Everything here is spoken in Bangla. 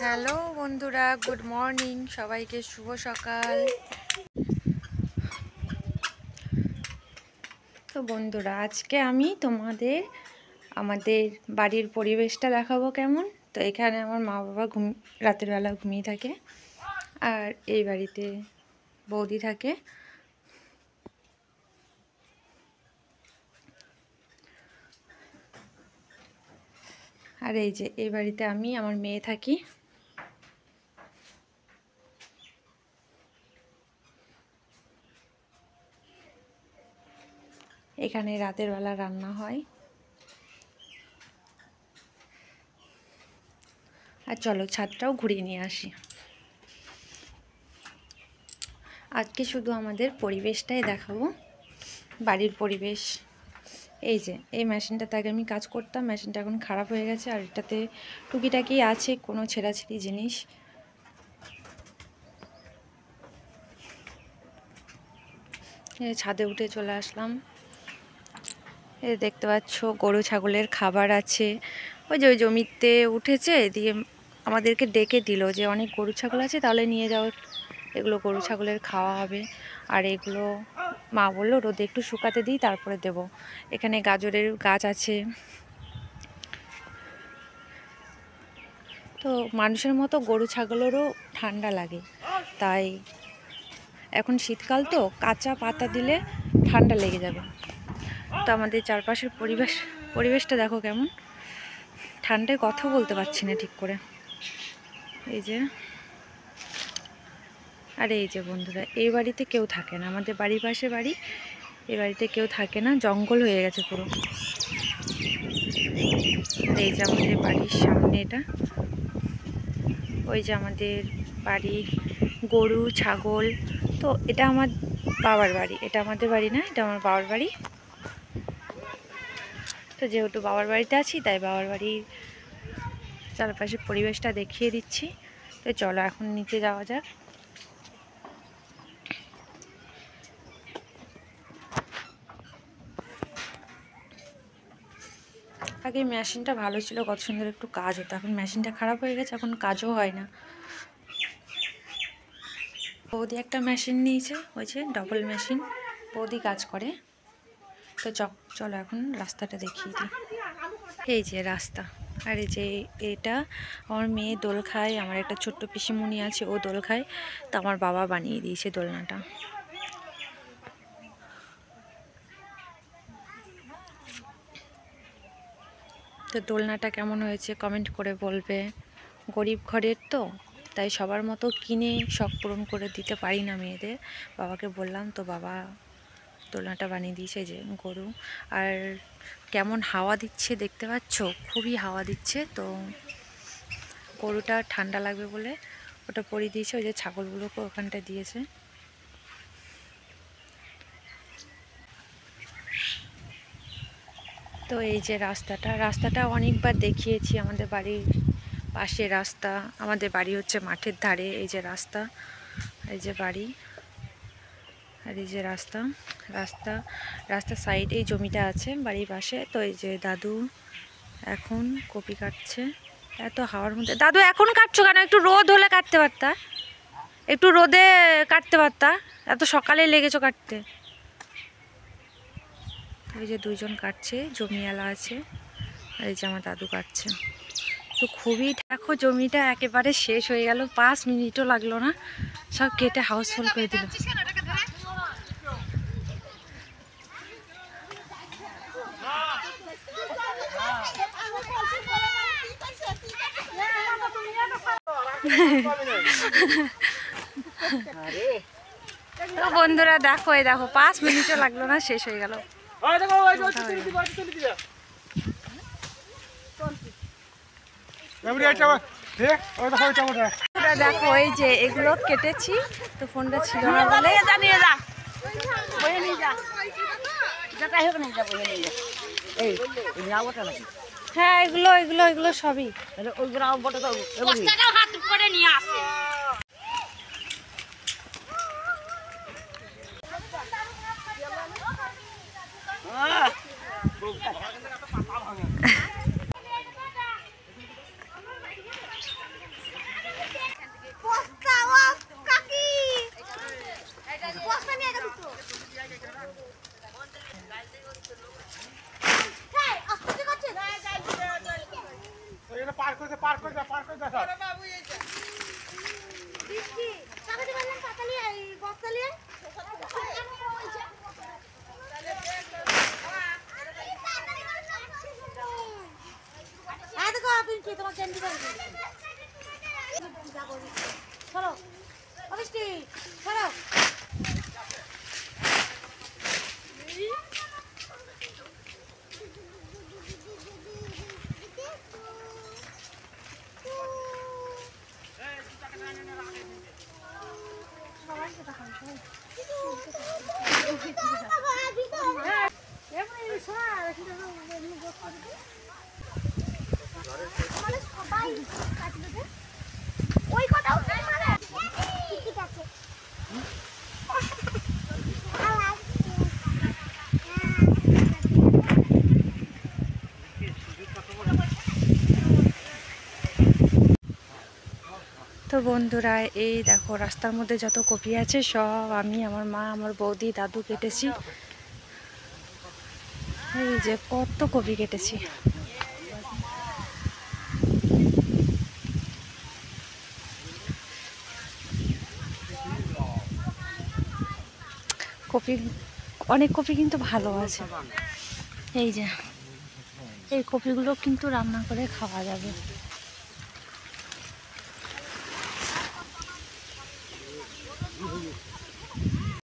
হ্যালো বন্ধুরা, গুড মর্নিং, সবাইকে শুভ সকাল। তো বন্ধুরা, আজকে আমি তোমাদের আমাদের বাড়ির পরিবেশটা দেখাবো কেমন। তো এখানে আমার মা বাবা রাতের বেলা ঘুমিয়ে থাকে, আর এই বাড়িতে বৌদি থাকে। আর এই যে এই বাড়িতে আমি আমার মেয়ে থাকি। এখানে রাতের বেলা রান্না হয়। আর চলো ছাদটাও ঘুরিয়ে নিয়ে আসি। আজকে শুধু আমাদের পরিবেশটাই দেখাবো, বাড়ির পরিবেশ। এই যে এই মেশিনটাতে আগে আমি কাজ করতাম, মেশিনটা এখন খারাপ হয়ে গেছে, আর এটাতে টুকিটাকি আছে কোনো ছেঁড়াছিঁড়ি জিনিস। ছাদে উঠে চলে আসলাম। এই দেখতে পাচ্ছ গরু ছাগলের খাবার আছে। ওই যে ওই জমিতে উঠেছে, দিয়ে আমাদেরকে ডেকে দিল যে অনেক গরু ছাগল আছে, তাহলে নিয়ে যাও, এগুলো গরু ছাগলের খাওয়া হবে। আর এগুলো মা বললো রোদে একটু শুকাতে দিই, তারপরে দেব। এখানে গাজরের গাছ আছে। তো মানুষের মতো গরু ছাগলেরও ঠান্ডা লাগে, তাই এখন শীতকাল তো কাঁচা পাতা দিলে ঠান্ডা লেগে যাবে। তো আমাদের চারপাশের পরিবেশটা দেখো কেমন। ঠান্ডায় কথা বলতে পারছি না ঠিক করে। এই যে, আর এই যে বন্ধুরা, এই বাড়িতে কেউ থাকে না, আমাদের বাড়ির পাশে বাড়ি, এই বাড়িতে কেউ থাকে না, জঙ্গল হয়ে গেছে পুরো। এই যে আমাদের বাড়ির সামনে এটা, ওই যে আমাদের বাড়ির গরু ছাগল। তো এটা আমার বাবার বাড়ি, এটা আমাদের বাড়ি না, এটা আমার বাবার বাড়ি। তো যেহেতু বাবার বাড়িতে আছি, তাই বাবার বাড়ির চারপাশের পরিবেশটা দেখিয়ে দিচ্ছি। তো চলো এখন নিচে যাওয়া যাক। আগে মেশিনটা ভালো ছিল, কত সুন্দর একটু কাজ হতো। এখন মেশিনটা খারাপ হয়ে গেছে, এখন কাজও হয় না। বৌদি একটা মেশিন নিয়েছে, ওই যে ডবল মেশিন, বৌদি কাজ করে। তো চলো এখন রাস্তাটা দেখিয়ে দিই। এই যে রাস্তা, আর এই যে এটা আমার মেয়ে দোল খায়, আমার একটা ছোট্ট পিসিমণি আছে, ও দোল খায়। তো আমার বাবা বানিয়ে দিয়েছে দোলনাটা। তো দোলনাটা কেমন হয়েছে কমেন্ট করে বলবে। গরিব ঘরের তো, তাই সবার মতো কিনে শখ পূরণ করে দিতে পারি না মেয়েদের। বাবাকে বললাম, তো বাবা দোলনাটা বানিয়ে দিয়েছে। যে গরু, আর কেমন হাওয়া দিচ্ছে দেখতে পাচ্ছ, খুবই হাওয়া দিচ্ছে। তো গরুটা ঠান্ডা লাগবে বলে ওটা পরিয়ে দিয়েছে। ওই যে ছাগলগুলোকে ওখানটায় দিয়েছে। তো এই যে রাস্তাটা অনেকবার দেখিয়েছি, আমাদের বাড়ির পাশে রাস্তা। আমাদের বাড়ি হচ্ছে মাঠের ধারে। এই যে রাস্তা, এই যে বাড়ি, আর এই যে রাস্তার সাইডে এই জমিটা আছে বাড়ির পাশে। তো এই যে দাদু এখন কপি কাটছে, এত হাওয়ার মধ্যে। দাদু এখন কাটছো কেন? একটু রোদ হলে কাটতে পারতা, একটু রোদে কাটতে পারতা, এত সকালে লেগেছো কাটতে। এই যে দুইজন কাটছে, জমিওয়ালা আছে, আর এই যে আমার দাদু কাটছে। তো খুবই দেখো, জমিটা একেবারে শেষ হয়ে গেল, 5 মিনিটও লাগলো না, সব কেটে হাউসফুল করে দিল। তো বন্ধুরা দেখো, এই দেখো 5 মিনিটও লাগলো না, শেষ হয়ে গেল। দেখো এই যে এগুলো কেটেছি, তো ফোনটা ছিল না বলে। হ্যাঁ, এগুলো এগুলো এগুলো সবই। তো বন্ধুরা এই দেখো রাস্তার মধ্যে যত কপি আছে সব আমি, আমার মা, আমার বৌদি, দাদু কেটেছি। এই যে কত কপি কেটেছি। কপি অনেক কপি কিন্তু ভালো আছে। এই যে এই কপিগুলো কিন্তু রান্না করে খাওয়া যাবে।